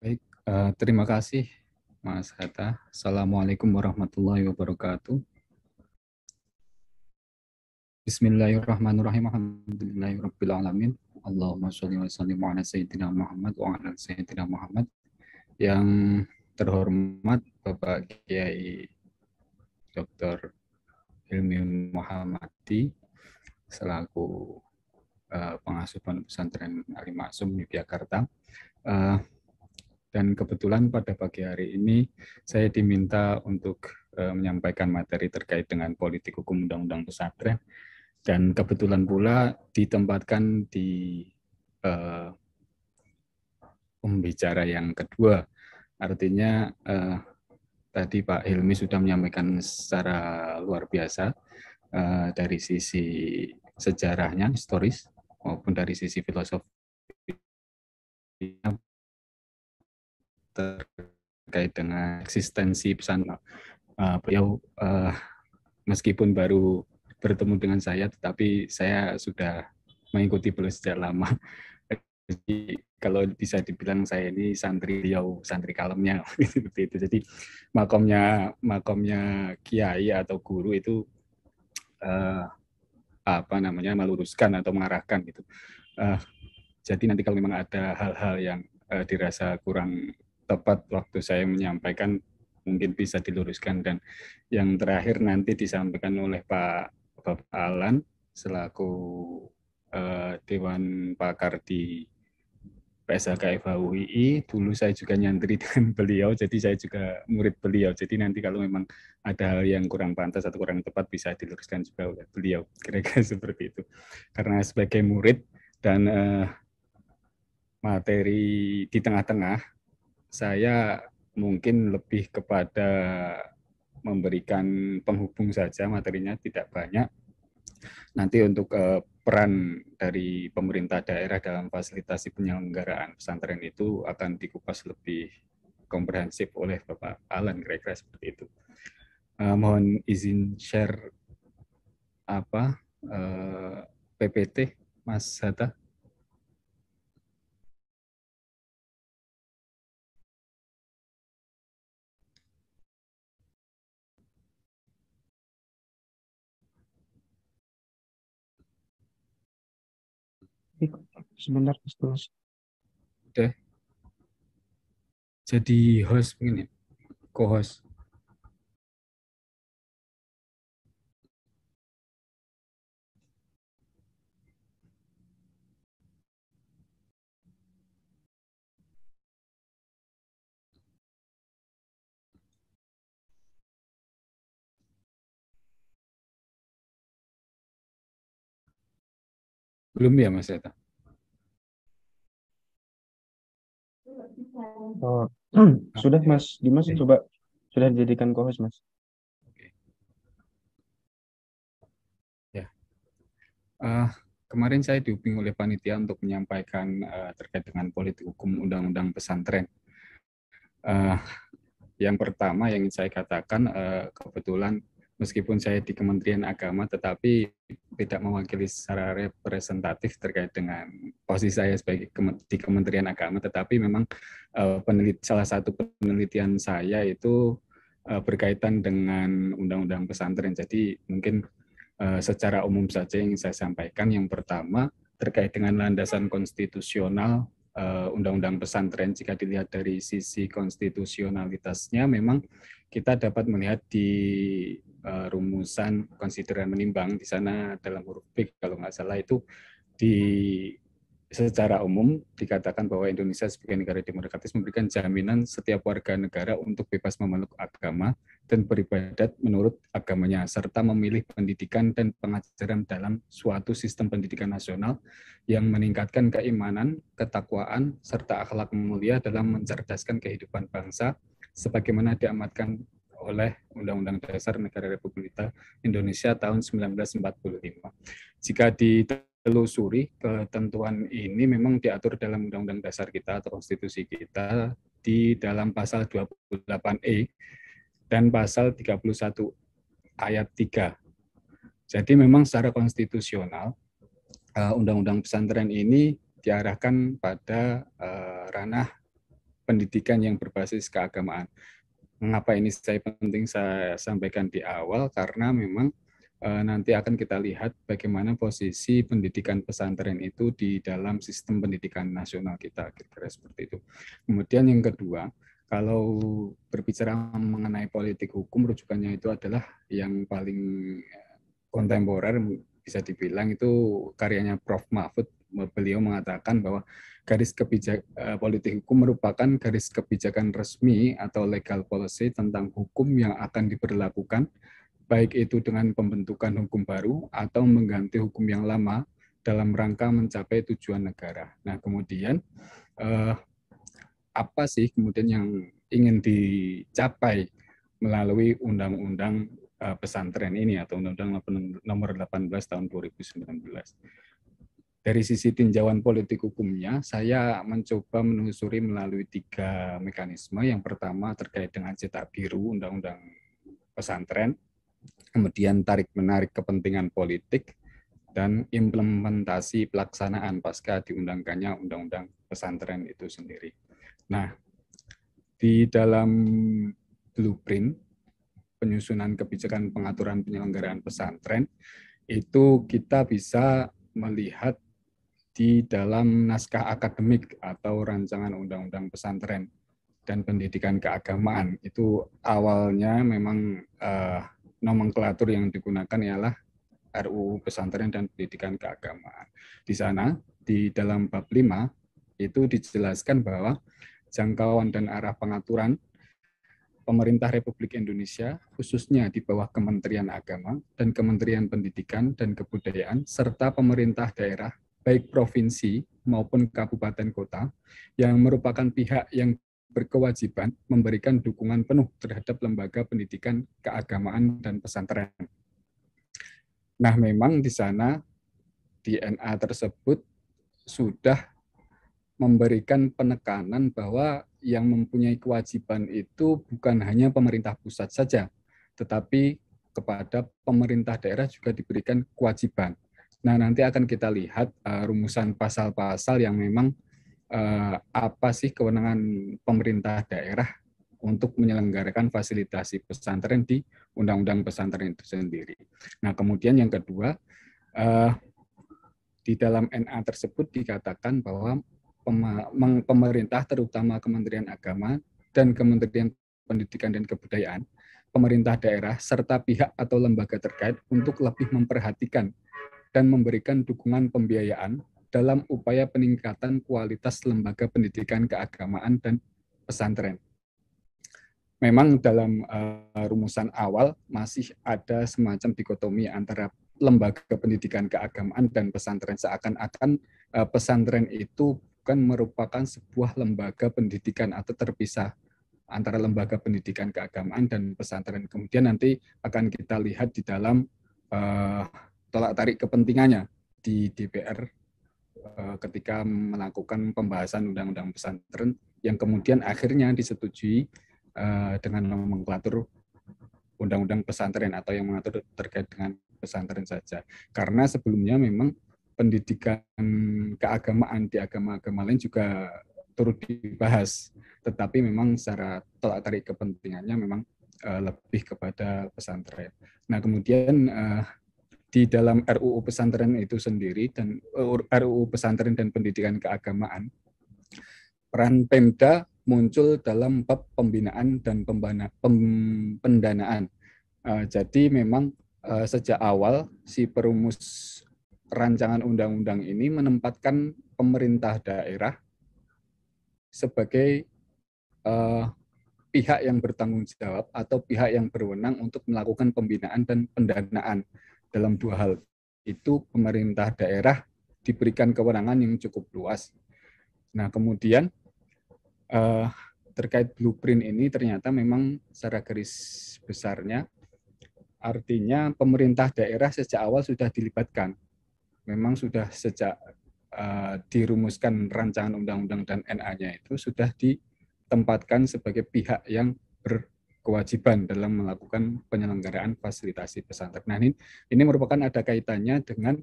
Baik, terima kasih Mas Hatta. Assalamualaikum warahmatullahi wabarakatuh. Bismillahirrahmanirrahim. Alhamdulillahirabbil alamin. Allahumma sholli wa sallim ala sayyidina Muhammad wa ala sayyidina Muhammad. Yang terhormat Bapak Kiai Dr. Hilmi Muhammadi selaku pengasuh Pondok Pesantren Al Maksum Yogyakarta. Dan kebetulan pada pagi hari ini saya diminta untuk menyampaikan materi terkait dengan politik hukum undang-undang pesantren, dan kebetulan pula ditempatkan di pembicara yang kedua. Artinya tadi Pak Hilmi sudah menyampaikan secara luar biasa dari sisi sejarahnya, historis, maupun dari sisi filosofi terkait dengan eksistensi pesantren. Beliau meskipun baru bertemu dengan saya, tetapi saya sudah mengikuti beliau sejak lama. Jadi kalau bisa dibilang saya ini santri beliau, santri kalemnya seperti itu. Jadi makomnya kiai atau guru itu meluruskan atau mengarahkan gitu. Jadi nanti kalau memang ada hal-hal yang dirasa kurang tepat waktu saya menyampaikan, mungkin bisa diluruskan. Dan yang terakhir nanti disampaikan oleh Pak Bapak Alan selaku Dewan Pakar di PSHK FHUII. Dulu saya juga nyantri dengan beliau, jadi saya juga murid beliau. Jadi nanti kalau memang ada hal yang kurang pantas atau kurang tepat bisa diluruskan juga oleh beliau. Kira-kira seperti itu. Karena sebagai murid dan materi di tengah-tengah, saya mungkin lebih kepada memberikan penghubung saja, materinya tidak banyak. Nanti untuk peran dari pemerintah daerah dalam fasilitasi penyelenggaraan pesantren itu akan dikupas lebih komprehensif oleh Bapak Alan, kira-kira seperti itu. Mohon izin share PPT Mas Hatta. Sebentar, terus. Udah jadi host begini, co-host. Belum ya Mas Hatta? Oh, sudah Mas Dimas, Oke. coba sudah dijadikan co-host Mas. Oke. Ya. Kemarin saya dihubungi oleh panitia untuk menyampaikan terkait dengan politik hukum undang-undang pesantren. Uh, yang pertama yang ingin saya katakan, kebetulan meskipun saya di Kementerian Agama, tetapi tidak mewakili secara representatif terkait dengan posisi saya sebagai di Kementerian Agama, tetapi memang salah satu penelitian saya itu berkaitan dengan undang-undang pesantren. Jadi mungkin secara umum saja yang saya sampaikan. Yang pertama terkait dengan landasan konstitusional undang-undang pesantren. Jika dilihat dari sisi konstitusionalitasnya, memang kita dapat melihat di rumusan konsideran menimbang di sana dalam huruf B kalau nggak salah itu di secara umum dikatakan bahwa Indonesia sebagai negara demokratis memberikan jaminan setiap warga negara untuk bebas memeluk agama dan beribadat menurut agamanya, serta memilih pendidikan dan pengajaran dalam suatu sistem pendidikan nasional yang meningkatkan keimanan, ketakwaan, serta akhlak mulia dalam mencerdaskan kehidupan bangsa, sebagaimana diamatkan oleh Undang-Undang Dasar Negara Republik Indonesia tahun 1945. Jika ditelusuri, ketentuan ini memang diatur dalam Undang-Undang Dasar kita atau Konstitusi kita di dalam pasal 28E dan pasal 31 ayat 3. Jadi memang secara konstitusional Undang-Undang Pesantren ini diarahkan pada ranah pendidikan yang berbasis keagamaan. Mengapa ini penting saya sampaikan di awal? Karena memang nanti akan kita lihat bagaimana posisi pendidikan pesantren itu di dalam sistem pendidikan nasional kita, kira-kira seperti itu. Kemudian yang kedua, kalau berbicara mengenai politik hukum, rujukannya itu adalah yang paling kontemporer, bisa dibilang itu karyanya Prof. Mahfud. Beliau mengatakan bahwa politik hukum merupakan garis kebijakan resmi atau legal policy tentang hukum yang akan diberlakukan, baik itu dengan pembentukan hukum baru atau mengganti hukum yang lama dalam rangka mencapai tujuan negara. Nah, kemudian apa sih kemudian yang ingin dicapai melalui undang-undang pesantren ini atau Undang-Undang Nomor 18 tahun 2019? Dari sisi tinjauan politik hukumnya, saya mencoba menelusuri melalui 3 mekanisme. Yang pertama terkait dengan cetak biru Undang-Undang Pesantren, kemudian tarik-menarik kepentingan politik, dan implementasi pelaksanaan pasca diundangkannya Undang-Undang Pesantren itu sendiri. Nah, di dalam blueprint penyusunan kebijakan pengaturan penyelenggaraan pesantren, itu kita bisa melihat di dalam naskah akademik atau rancangan undang-undang pesantren dan pendidikan keagamaan. Itu awalnya memang nomenklatur yang digunakan ialah RUU Pesantren dan Pendidikan Keagamaan. Di sana, di dalam bab 5, itu dijelaskan bahwa jangkauan dan arah pengaturan Pemerintah Republik Indonesia, khususnya di bawah Kementerian Agama dan Kementerian Pendidikan dan Kebudayaan, serta pemerintah daerah, baik provinsi maupun kabupaten kota, yang merupakan pihak yang berkewajiban memberikan dukungan penuh terhadap lembaga pendidikan keagamaan dan pesantren. Nah, memang di sana, di NA tersebut sudah memberikan penekanan bahwa yang mempunyai kewajiban itu bukan hanya pemerintah pusat saja, tetapi kepada pemerintah daerah juga diberikan kewajiban. Nah, nanti akan kita lihat rumusan pasal-pasal yang memang apa sih kewenangan pemerintah daerah untuk menyelenggarakan fasilitasi pesantren di Undang-Undang Pesantren itu sendiri. Nah, kemudian yang kedua, di dalam NA tersebut dikatakan bahwa pemerintah, terutama Kementerian Agama dan Kementerian Pendidikan dan Kebudayaan, pemerintah daerah, serta pihak atau lembaga terkait untuk lebih memperhatikan dan memberikan dukungan pembiayaan dalam upaya peningkatan kualitas lembaga pendidikan keagamaan dan pesantren. Memang dalam rumusan awal masih ada semacam dikotomi antara lembaga pendidikan keagamaan dan pesantren, seakan-akan pesantren itu bukan merupakan sebuah lembaga pendidikan atau terpisah antara lembaga pendidikan keagamaan dan pesantren. Kemudian nanti akan kita lihat di dalam tolak tarik kepentingannya di DPR ketika melakukan pembahasan undang-undang pesantren yang kemudian akhirnya disetujui dengan nomenklatur undang-undang pesantren atau yang mengatur terkait dengan pesantren saja. Karena sebelumnya memang pendidikan keagamaan di agama-agama lain juga turut dibahas, tetapi memang secara tolak tarik kepentingannya memang lebih kepada pesantren. Nah, kemudian di dalam RUU pesantren itu sendiri dan RUU pesantren dan pendidikan keagamaan, peran Pemda muncul dalam bab pembinaan dan pendanaan. Jadi memang sejak awal si perumus rancangan undang-undang ini menempatkan pemerintah daerah sebagai pihak yang bertanggung jawab atau pihak yang berwenang untuk melakukan pembinaan dan pendanaan. Dalam 2 hal itu pemerintah daerah diberikan kewenangan yang cukup luas. Nah, kemudian terkait blueprint ini ternyata memang secara garis besarnya artinya pemerintah daerah sejak awal sudah dilibatkan. Memang sudah sejak dirumuskan rancangan undang-undang dan NA-nya itu sudah ditempatkan sebagai pihak yang berkewajiban dalam melakukan penyelenggaraan fasilitasi pesantren. Nah, ini merupakan ada kaitannya dengan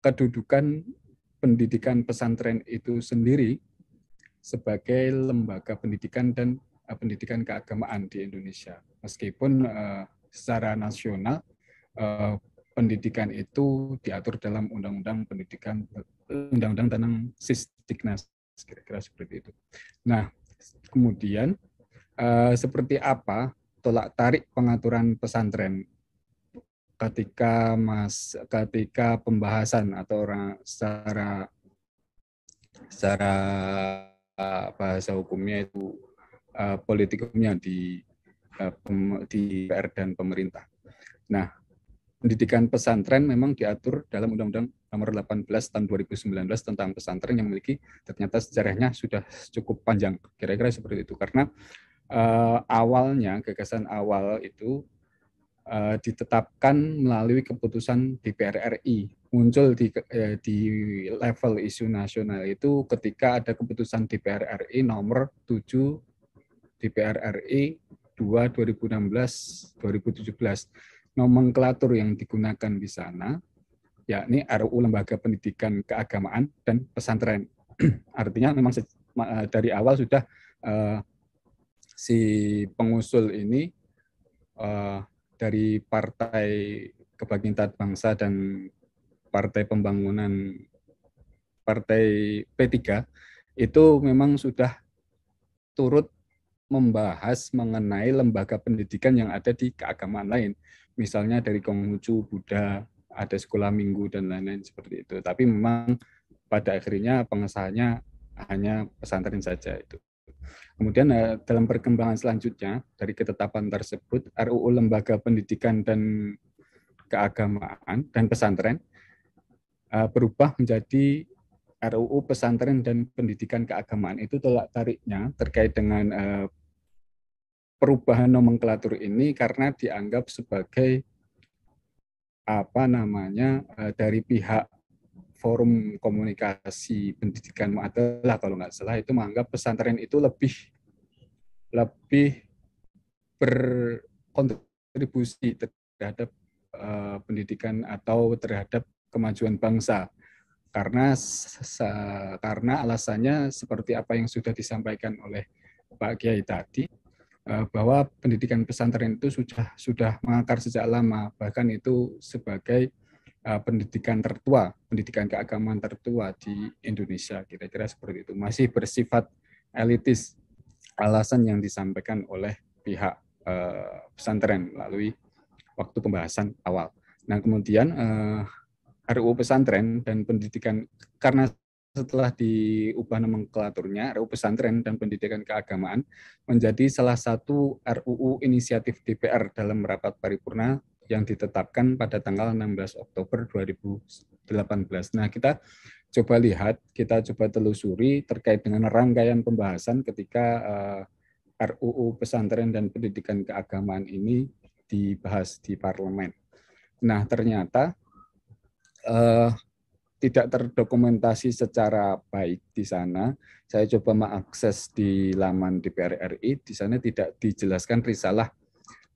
kedudukan pendidikan pesantren itu sendiri sebagai lembaga pendidikan dan pendidikan keagamaan di Indonesia. Meskipun secara nasional pendidikan itu diatur dalam Undang-Undang Pendidikan, Undang-Undang tentang Sisdiknas, kira-kira seperti itu. Nah, kemudian seperti apa tolak tarik pengaturan pesantren ketika pembahasan atau secara bahasa hukumnya itu politik hukumnya di DPR dan pemerintah. Nah, pendidikan pesantren memang diatur dalam Undang-Undang Nomor 18 tahun 2019 tentang pesantren yang memiliki ternyata sejarahnya sudah cukup panjang, kira-kira seperti itu. Karena awalnya gagasan awal itu ditetapkan melalui keputusan DPR RI, muncul di level isu nasional itu ketika ada keputusan DPR RI nomor 7 DPR RI 2 2016-2017. Nomenklatur yang digunakan di sana yakni RUU Lembaga Pendidikan Keagamaan dan Pesantren. Artinya memang dari awal sudah si pengusul ini dari Partai Kebangkitan Bangsa dan Partai Pembangunan Partai P3 itu memang sudah turut membahas mengenai lembaga pendidikan yang ada di keagamaan lain. Misalnya dari Konghucu, Buddha, ada sekolah minggu dan lain-lain seperti itu. Tapi memang pada akhirnya pengesahannya hanya pesantren saja itu. Kemudian dalam perkembangan selanjutnya dari ketetapan tersebut, RUU Lembaga Pendidikan dan Keagamaan dan Pesantren berubah menjadi RUU Pesantren dan Pendidikan Keagamaan. Itu tolak tariknya terkait dengan perubahan nomenklatur ini karena dianggap sebagai dari pihak Forum Komunikasi Pendidikan Mu'atalah kalau nggak salah itu menganggap pesantren itu lebih berkontribusi terhadap pendidikan atau terhadap kemajuan bangsa karena alasannya seperti apa yang sudah disampaikan oleh Pak Kiai tadi, bahwa pendidikan pesantren itu sudah mengakar sejak lama, bahkan itu sebagai pendidikan tertua, pendidikan keagamaan tertua di Indonesia, kira-kira seperti itu. Masih bersifat elitis, alasan yang disampaikan oleh pihak pesantren melalui waktu pembahasan awal. Nah, kemudian RUU Pesantren dan Pendidikan, karena setelah diubah nomenklaturnya, RUU Pesantren dan Pendidikan Keagamaan menjadi salah satu RUU inisiatif DPR dalam rapat paripurna yang ditetapkan pada tanggal 16 Oktober 2018. Nah, kita coba telusuri terkait dengan rangkaian pembahasan ketika RUU Pesantren dan Pendidikan Keagamaan ini dibahas di parlemen. Nah, ternyata tidak terdokumentasi secara baik di sana. Saya coba mengakses di laman DPR RI, di sana tidak dijelaskan risalah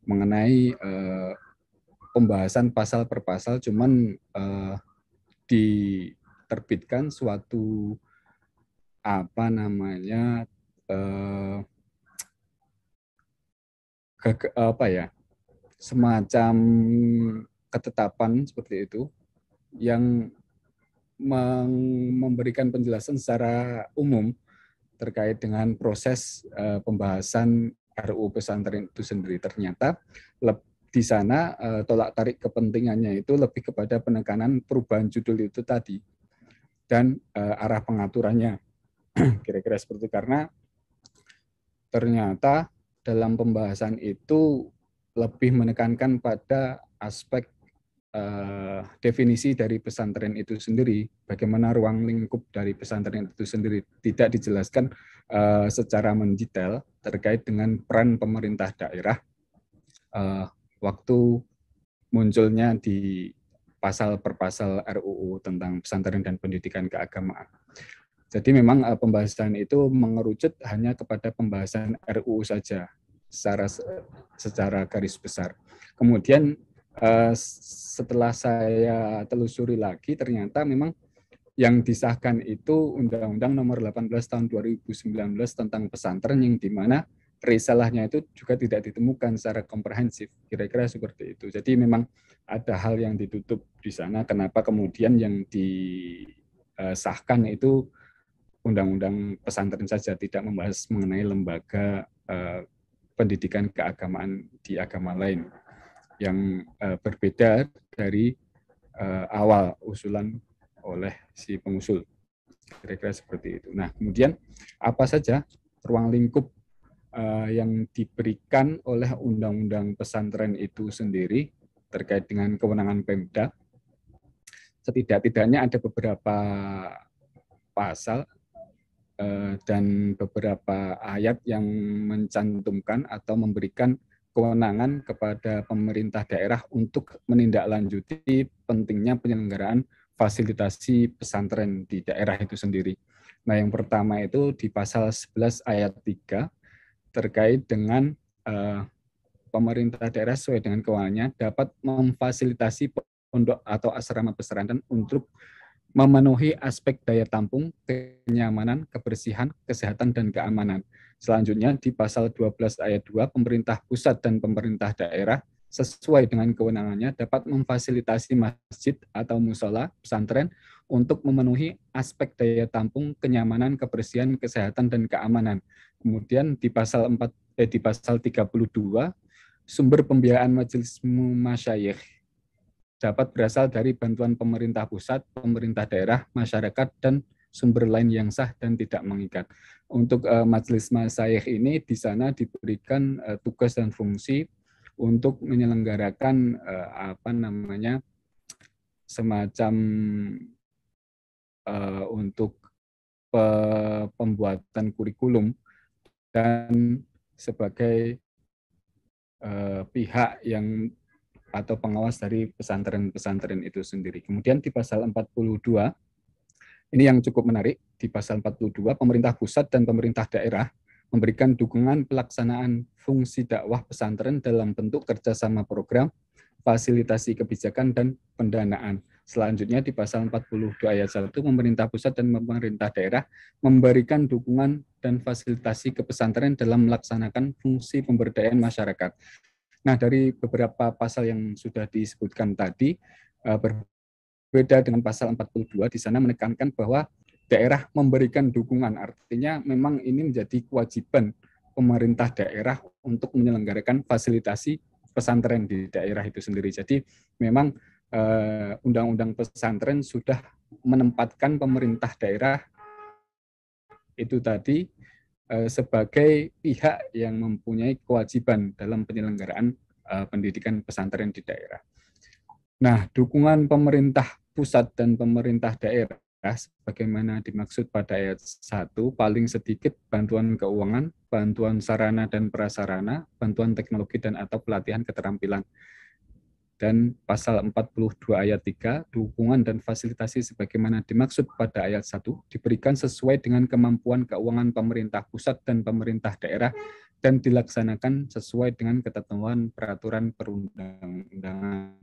mengenai pembahasan pasal per pasal, cuman diterbitkan suatu semacam ketetapan seperti itu yang memberikan penjelasan secara umum terkait dengan proses pembahasan RUU pesantren itu sendiri. Ternyata di sana tolak tarik kepentingannya itu lebih kepada penekanan perubahan judul itu tadi dan arah pengaturannya, kira-kira seperti itu. Karena ternyata dalam pembahasan itu lebih menekankan pada aspek definisi dari pesantren itu sendiri, bagaimana ruang lingkup dari pesantren itu sendiri, tidak dijelaskan secara mendetail terkait dengan peran pemerintah daerah waktu munculnya di pasal per pasal RUU tentang pesantren dan pendidikan keagamaan. Jadi memang pembahasan itu mengerucut hanya kepada pembahasan RUU saja secara garis besar. Kemudian setelah saya telusuri lagi, ternyata memang yang disahkan itu Undang-Undang Nomor 18 Tahun 2019 tentang pesantren, yang dimana risalahnya itu juga tidak ditemukan secara komprehensif, kira-kira seperti itu. Jadi memang ada hal yang ditutup di sana. Kenapa kemudian yang disahkan itu Undang-Undang pesantren saja, tidak membahas mengenai lembaga pendidikan keagamaan di agama lain yang berbeda dari awal usulan oleh si pengusul, kira-kira seperti itu. Nah, kemudian apa saja ruang lingkup yang diberikan oleh Undang-Undang Pesantren itu sendiri terkait dengan kewenangan Pemda? Setidak-tidaknya ada beberapa pasal dan beberapa ayat yang mencantumkan atau memberikan kewenangan kepada pemerintah daerah untuk menindaklanjuti pentingnya penyelenggaraan fasilitasi pesantren di daerah itu sendiri. Nah, yang pertama itu di pasal 11 ayat 3 terkait dengan pemerintah daerah sesuai dengan kewenangannya dapat memfasilitasi pondok atau asrama pesantren untuk memenuhi aspek daya tampung, kenyamanan, kebersihan, kesehatan, dan keamanan. Selanjutnya di pasal 12 ayat 2, pemerintah pusat dan pemerintah daerah sesuai dengan kewenangannya dapat memfasilitasi masjid atau musola pesantren untuk memenuhi aspek daya tampung, kenyamanan, kebersihan, kesehatan, dan keamanan. Kemudian di pasal 32, sumber pembiayaan majelis masyayikh dapat berasal dari bantuan pemerintah pusat, pemerintah daerah, masyarakat, dan sumber lain yang sah dan tidak mengikat. Untuk majelis masyayikh ini di sana diberikan tugas dan fungsi untuk menyelenggarakan semacam untuk pembuatan kurikulum dan sebagai pihak yang atau pengawas dari pesantren-pesantren itu sendiri. Kemudian di pasal 42, ini yang cukup menarik, di pasal 42, pemerintah pusat dan pemerintah daerah memberikan dukungan pelaksanaan fungsi dakwah pesantren dalam bentuk kerjasama program, fasilitasi kebijakan, dan pendanaan. Selanjutnya di pasal 42 ayat 1, pemerintah pusat dan pemerintah daerah memberikan dukungan dan fasilitasi ke pesantren dalam melaksanakan fungsi pemberdayaan masyarakat. Nah, dari beberapa pasal yang sudah disebutkan tadi, berbeda dengan pasal 42, di sana menekankan bahwa daerah memberikan dukungan, artinya memang ini menjadi kewajiban pemerintah daerah untuk menyelenggarakan fasilitasi pesantren di daerah itu sendiri. Jadi memang Undang-Undang Pesantren sudah menempatkan pemerintah daerah itu tadi sebagai pihak yang mempunyai kewajiban dalam penyelenggaraan pendidikan pesantren di daerah. Nah, dukungan pemerintah pusat dan pemerintah daerah sebagaimana dimaksud pada ayat 1, paling sedikit bantuan keuangan, bantuan sarana dan prasarana, bantuan teknologi dan atau pelatihan keterampilan. Dan pasal 42 ayat 3, dukungan dan fasilitasi sebagaimana dimaksud pada ayat 1 diberikan sesuai dengan kemampuan keuangan pemerintah pusat dan pemerintah daerah dan dilaksanakan sesuai dengan ketentuan peraturan perundang-undangan.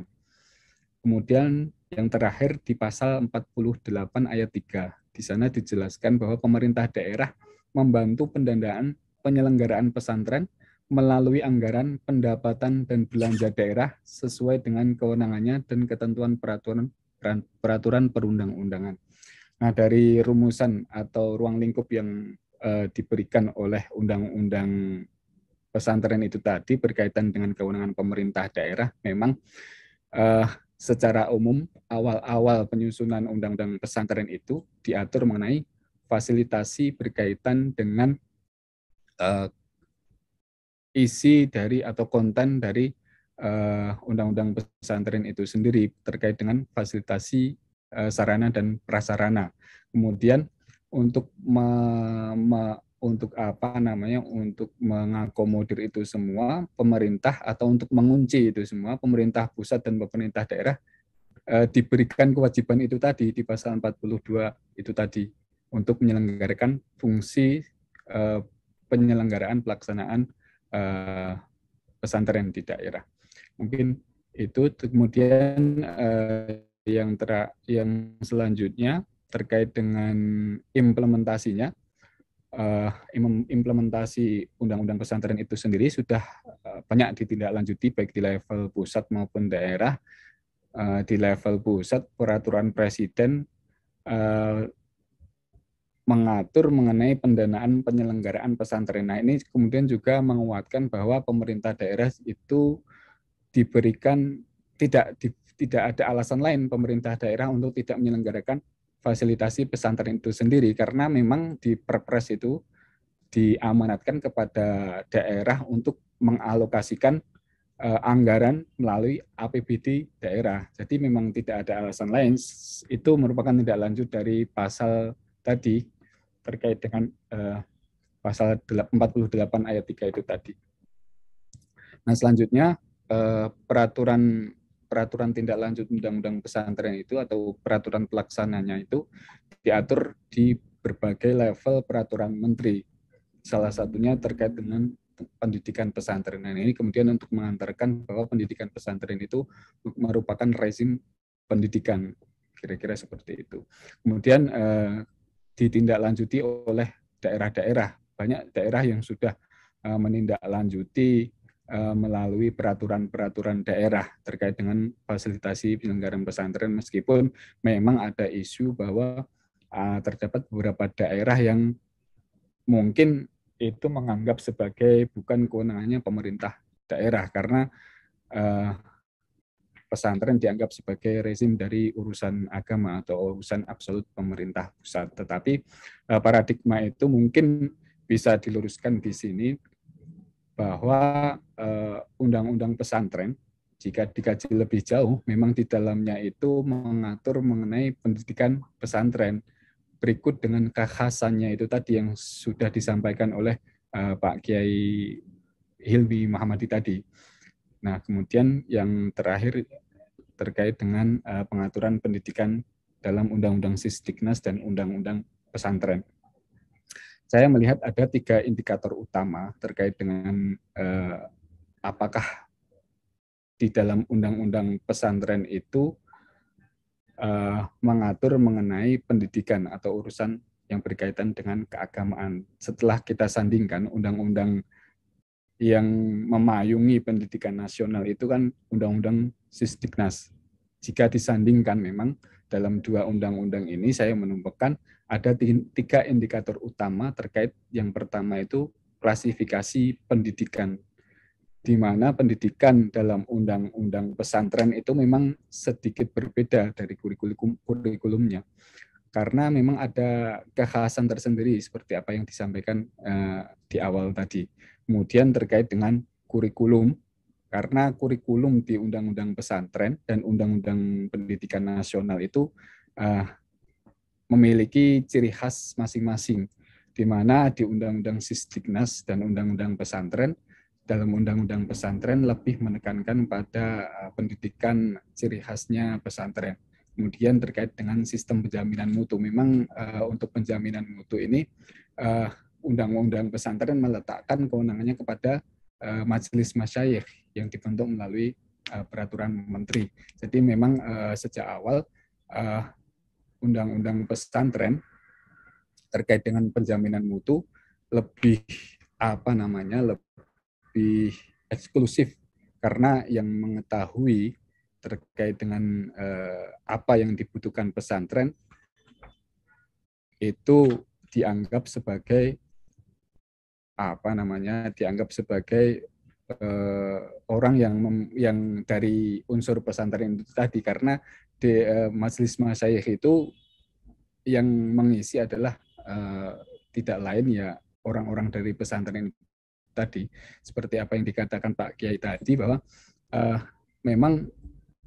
Kemudian yang terakhir di pasal 48 ayat 3, di sana dijelaskan bahwa pemerintah daerah membantu pendanaan penyelenggaraan pesantren melalui anggaran, pendapatan, dan belanja daerah sesuai dengan kewenangannya dan ketentuan peraturan perundang-undangan. Nah, dari rumusan atau ruang lingkup yang diberikan oleh Undang-Undang Pesantren itu tadi berkaitan dengan kewenangan pemerintah daerah, memang secara umum awal-awal penyusunan Undang-Undang Pesantren itu diatur mengenai fasilitasi berkaitan dengan isi dari atau konten dari Undang-Undang Pesantren itu sendiri terkait dengan fasilitasi sarana dan prasarana. Kemudian untuk untuk mengakomodir itu semua, pemerintah atau untuk mengunci itu semua, pemerintah pusat dan pemerintah daerah diberikan kewajiban itu tadi di pasal 42 itu tadi untuk menyelenggarakan fungsi penyelenggaraan pelaksanaan pesantren di daerah. Mungkin itu. Kemudian yang selanjutnya terkait dengan implementasinya, implementasi Undang-Undang Pesantren itu sendiri sudah banyak ditindaklanjuti baik di level pusat maupun daerah. Di level pusat, peraturan presiden mengatur mengenai pendanaan penyelenggaraan pesantren. Nah, ini kemudian juga menguatkan bahwa pemerintah daerah itu diberikan tidak ada alasan lain pemerintah daerah untuk tidak menyelenggarakan fasilitasi pesantren itu sendiri, karena memang di Perpres itu diamanatkan kepada daerah untuk mengalokasikan anggaran melalui APBD daerah. Jadi memang tidak ada alasan lain. Itu merupakan tindak lanjut dari pasal tadi terkait dengan pasal 48 ayat 3 itu tadi. Nah, selanjutnya peraturan tindak lanjut Undang-Undang Pesantren itu atau peraturan pelaksananya itu diatur di berbagai level peraturan menteri. Salah satunya terkait dengan pendidikan pesantren. Nah, ini kemudian untuk mengantarkan bahwa pendidikan pesantren itu merupakan rezim pendidikan, kira-kira seperti itu. Kemudian ditindaklanjuti oleh daerah-daerah. Banyak daerah yang sudah menindaklanjuti melalui peraturan-peraturan daerah terkait dengan fasilitasi penyelenggaraan pesantren, meskipun memang ada isu bahwa terdapat beberapa daerah yang mungkin itu menganggap sebagai bukan kewenangannya pemerintah daerah, karena pesantren dianggap sebagai rezim dari urusan agama atau urusan absolut pemerintah pusat. Tetapi paradigma itu mungkin bisa diluruskan di sini bahwa undang-undang pesantren jika dikaji lebih jauh memang di dalamnya itu mengatur mengenai pendidikan pesantren berikut dengan kekhasannya itu tadi yang sudah disampaikan oleh Pak Kiai Hilmi Muhammadi tadi. Nah, kemudian yang terakhir terkait dengan pengaturan pendidikan dalam Undang-Undang Sisdiknas dan Undang-Undang Pesantren. Saya melihat ada 3 indikator utama terkait dengan apakah di dalam Undang-Undang Pesantren itu mengatur mengenai pendidikan atau urusan yang berkaitan dengan keagamaan. Setelah kita sandingkan undang-undang yang memayungi pendidikan nasional itu kan Undang-Undang Sisdiknas. Jika disandingkan memang dalam 2 undang-undang ini saya menemukan ada 3 indikator utama terkait. Yang pertama itu klasifikasi pendidikan, di mana pendidikan dalam undang-undang pesantren itu memang sedikit berbeda dari kurikulumnya, karena memang ada kekhasan tersendiri seperti apa yang disampaikan di awal tadi. Kemudian terkait dengan kurikulum, karena kurikulum di undang-undang pesantren dan undang-undang pendidikan nasional itu memiliki ciri khas masing-masing, di mana di undang-undang Sisdiknas dan undang-undang pesantren, dalam undang-undang pesantren lebih menekankan pada pendidikan ciri khasnya pesantren. Kemudian terkait dengan sistem penjaminan mutu, memang untuk penjaminan mutu ini undang-undang pesantren meletakkan kewenangannya kepada majelis masyayikh yang dibentuk melalui peraturan menteri. Jadi memang sejak awal undang-undang pesantren terkait dengan penjaminan mutu lebih lebih eksklusif, karena yang mengetahui terkait dengan apa yang dibutuhkan pesantren itu dianggap sebagai orang yang dari unsur pesantren itu tadi, karena di majelis masyayikh itu yang mengisi adalah tidak lain ya orang-orang dari pesantren tadi. Seperti apa yang dikatakan Pak Kiai tadi, bahwa memang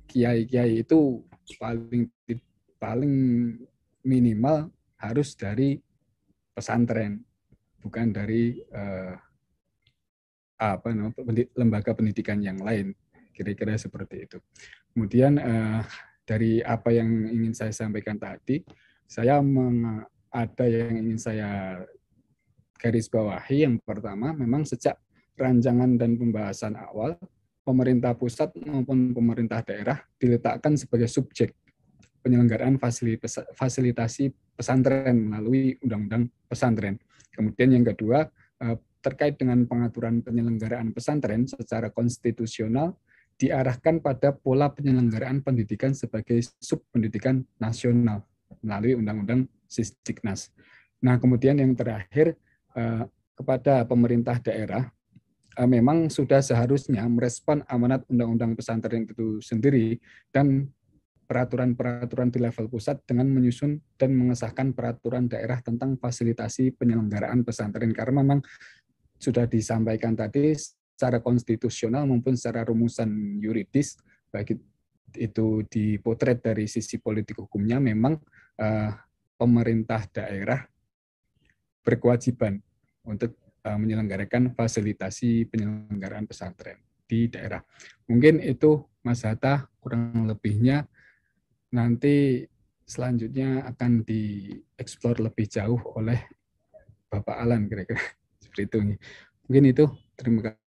kiai-kiai itu paling minimal harus dari pesantren, bukan dari lembaga pendidikan yang lain, kira-kira seperti itu. Kemudian dari apa yang ingin saya sampaikan tadi, ada yang ingin saya garis bawahi. Yang pertama, memang sejak rancangan dan pembahasan awal, pemerintah pusat maupun pemerintah daerah diletakkan sebagai subjek penyelenggaraan fasilitasi pesantren melalui Undang-Undang Pesantren. Kemudian yang kedua, terkait dengan pengaturan penyelenggaraan pesantren secara konstitusional diarahkan pada pola penyelenggaraan pendidikan sebagai subpendidikan nasional melalui Undang-Undang Sisdiknas. Nah, kemudian yang terakhir, kepada pemerintah daerah, memang sudah seharusnya merespon amanat Undang-Undang Pesantren itu sendiri dan peraturan-peraturan di level pusat dengan menyusun dan mengesahkan peraturan daerah tentang fasilitasi penyelenggaraan pesantren, karena memang sudah disampaikan tadi secara konstitusional maupun secara rumusan yuridis, baik itu dipotret dari sisi politik hukumnya, memang pemerintah daerah berkewajiban untuk menyelenggarakan fasilitasi penyelenggaraan pesantren di daerah. Mungkin itu Mas Hatta, kurang lebihnya nanti selanjutnya akan dieksplor lebih jauh oleh Bapak Alan, kira-kira seperti itu. Mungkin itu, terima kasih.